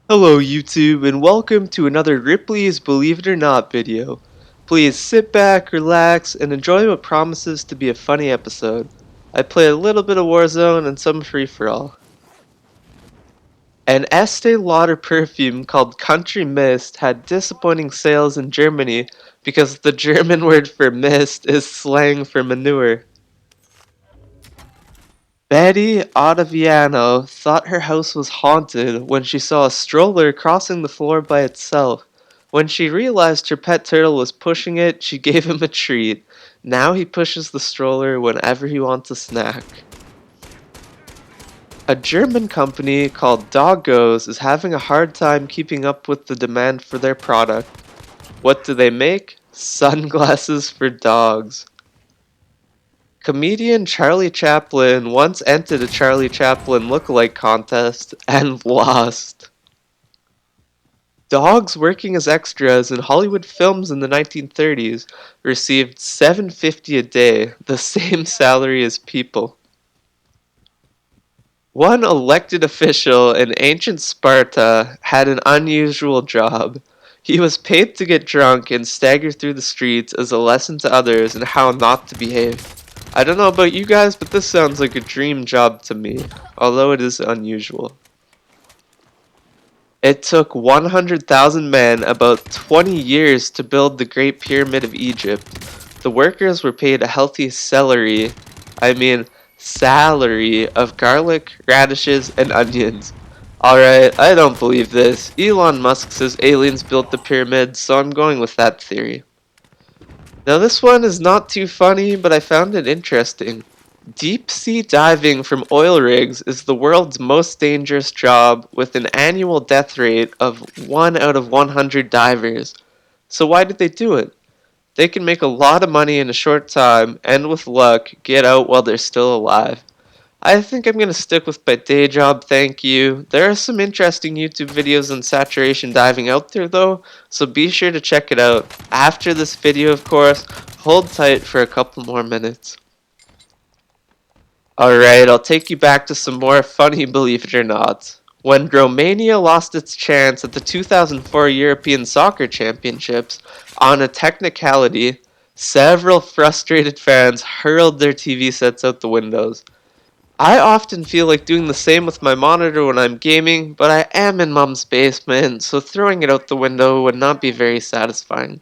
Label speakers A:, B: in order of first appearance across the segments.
A: Hello YouTube and welcome to another Ripley's Believe It or Not video. Please sit back, relax, and enjoy what promises to be a funny episode. I play a little bit of Warzone and some free-for-all. An Estee Lauder perfume called Country Mist had disappointing sales in Germany because the German word for mist is slang for manure. Betty Ottaviano thought her house was haunted when she saw a stroller crossing the floor by itself. When she realized her pet turtle was pushing it, she gave him a treat. Now he pushes the stroller whenever he wants a snack. A German company called Doggos is having a hard time keeping up with the demand for their product. What do they make? Sunglasses for dogs. Comedian Charlie Chaplin once entered a Charlie Chaplin look-alike contest and lost. Dogs working as extras in Hollywood films in the 1930s received $7.50 a day, the same salary as people. One elected official in ancient Sparta had an unusual job. He was paid to get drunk and stagger through the streets as a lesson to others in how not to behave. I don't know about you guys, but this sounds like a dream job to me, although it is unusual. It took 100,000 men about 20 years to build the Great Pyramid of Egypt. The workers were paid a healthy salary of garlic, radishes, and onions. Alright, I don't believe this. Elon Musk says aliens built the pyramids, so I'm going with that theory. Now this one is not too funny, but I found it interesting. Deep sea diving from oil rigs is the world's most dangerous job with an annual death rate of 1 out of 100 divers. So why did they do it? They can make a lot of money in a short time and with luck get out while they're still alive. I think I'm going to stick with my day job, thank you. There are some interesting YouTube videos on saturation diving out there though, so be sure to check it out. After this video, of course, hold tight for a couple more minutes. Alright, I'll take you back to some more funny believe it or not. When Romania lost its chance at the 2004 European Soccer Championships on a technicality, several frustrated fans hurled their TV sets out the windows. I often feel like doing the same with my monitor when I'm gaming, but I am in mom's basement, so throwing it out the window would not be very satisfying.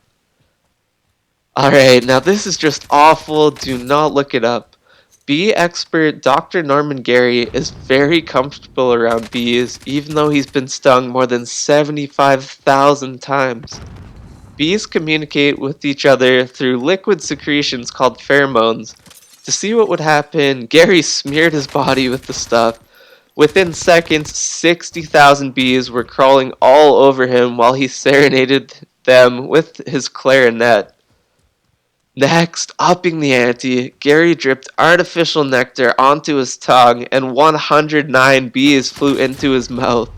A: Alright, now this is just awful, do not look it up. Bee expert Dr. Norman Gary is very comfortable around bees, even though he's been stung more than 75,000 times. Bees communicate with each other through liquid secretions called pheromones. To see what would happen, Gary smeared his body with the stuff. Within seconds, 60,000 bees were crawling all over him while he serenaded them with his clarinet. Next, upping the ante, Gary dripped artificial nectar onto his tongue and 109 bees flew into his mouth.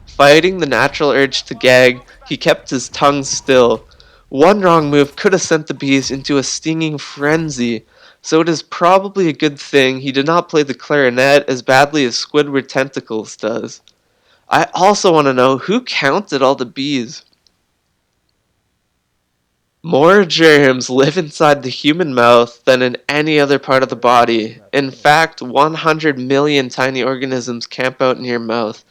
A: Fighting the natural urge to gag, he kept his tongue still. One wrong move could have sent the bees into a stinging frenzy, so it is probably a good thing he did not play the clarinet as badly as Squidward Tentacles does. I also want to know who counted all the bees. More germs live inside the human mouth than in any other part of the body. In fact, 100 million tiny organisms camp out in your mouth,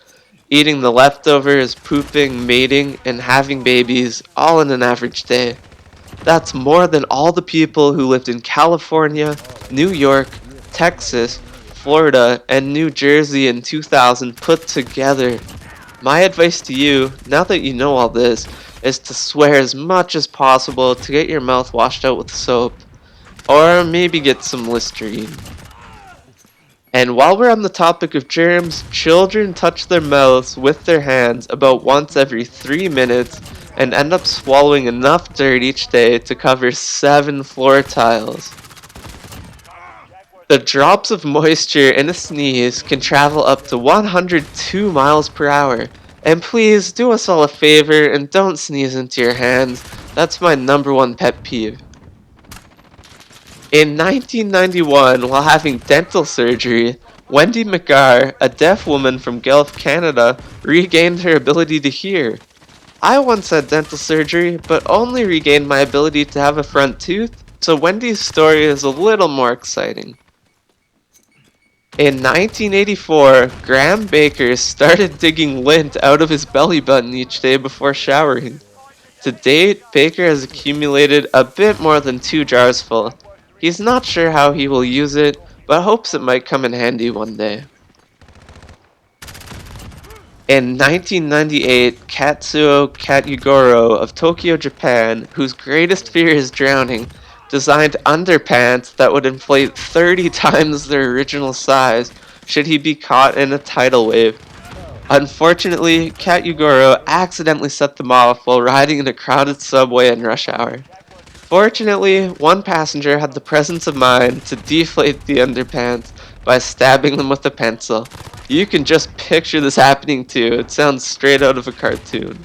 A: eating the leftovers, pooping, mating, and having babies all in an average day. That's more than all the people who lived in California, New York, Texas, Florida, and New Jersey in 2000 put together. My advice to you, now that you know all this, is to swear as much as possible to get your mouth washed out with soap. Or maybe get some Listerine. And while we're on the topic of germs, children touch their mouths with their hands about once every 3 minutes and end up swallowing enough dirt each day to cover 7 floor tiles. The drops of moisture in a sneeze can travel up to 102 miles per hour. And please do us all a favor and don't sneeze into your hands. That's my #1 pet peeve. In 1991, while having dental surgery, Wendy McGarr, a deaf woman from Guelph, Canada, regained her ability to hear. I once had dental surgery, but only regained my ability to have a front tooth, so Wendy's story is a little more exciting. In 1984, Graham Baker started digging lint out of his belly button each day before showering. To date, Baker has accumulated a bit more than 2 jars full. He's not sure how he will use it, but hopes it might come in handy one day. In 1998, Katsuo Katugoro of Tokyo, Japan, whose greatest fear is drowning, designed underpants that would inflate 30 times their original size should he be caught in a tidal wave. Unfortunately, Katugoro accidentally set them off while riding in a crowded subway in rush hour. Fortunately, one passenger had the presence of mind to deflate the underpants by stabbing them with a pencil. You can just picture this happening too, it sounds straight out of a cartoon.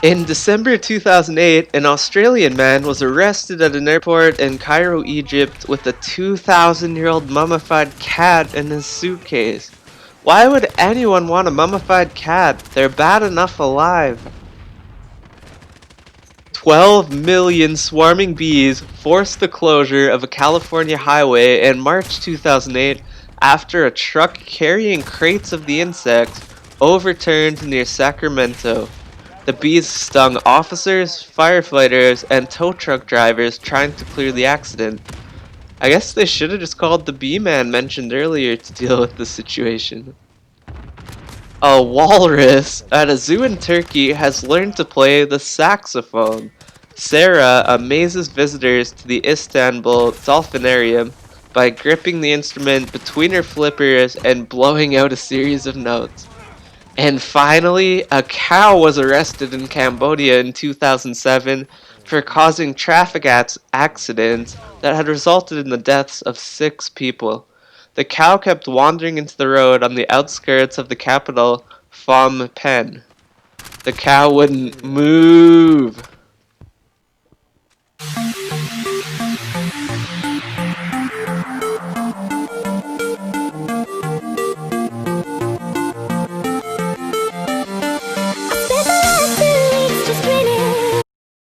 A: In December 2008, an Australian man was arrested at an airport in Cairo, Egypt with a 2,000-year-old mummified cat in his suitcase. Why would anyone want a mummified cat? They're bad enough alive. 12 million swarming bees forced the closure of a California highway in March 2008 after a truck carrying crates of the insects overturned near Sacramento. The bees stung officers, firefighters, and tow truck drivers trying to clear the accident. I guess they should have just called the bee man mentioned earlier to deal with the situation. A walrus at a zoo in Turkey has learned to play the saxophone. Sarah amazes visitors to the Istanbul Dolphinarium by gripping the instrument between her flippers and blowing out a series of notes. And finally, a cow was arrested in Cambodia in 2007 for causing traffic accidents that had resulted in the deaths of 6 people. The cow kept wandering into the road on the outskirts of the capital, Phnom Penh. The cow wouldn't move.